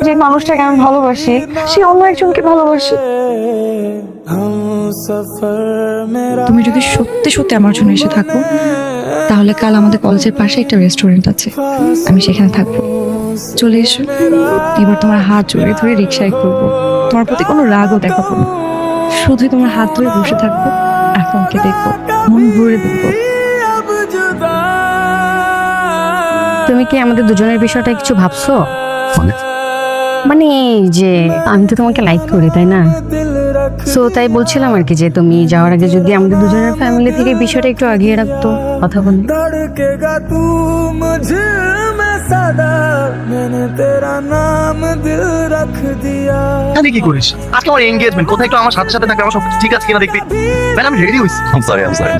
যে মানুষটাকে আমি ভালোবাসি সে অন্য একজনকে ভালোবাসে। তুমি যদি সত্যি সত্যি আমার জন্য এসে থাকো তাহলে কাল আমাদের কলেজের পাশে একটা রেস্টুরেন্ট আছে, আমি সেখানে থাকবো। চলে এসো, এবার তোমার হাত জড়িয়ে ধরে রিক্সায় করবো। তোমার প্রতি কোনো রাগও দেখাবো না, শুধু তোমার হাত ধরে বসে থাকবো আর তোমাকে দেখবো, মন ভরে দেখবো। তুমি কি আমাদের দুজনের বিষয়টা কিছু ভাবছো? মানে এই যে আমি তো তোমাকে লাইক করি, তাই না? সো তাই বলছিলাম আর কি যে তুমি যাওয়ার আগে যদি আমাদের দুজনের ফ্যামিলি থেকে বিষয়টা একটু আগিয়ে রাখতো, কথা বলি। এখানে কি করিস? আজকে আমার এনগেজমেন্ট, কোথায় একটু আমার সাথে সাথে থাকে, আমার সব ঠিক আছে কিনা দেখবি। ম্যাডাম আমি রেডি হইছি। I am sorry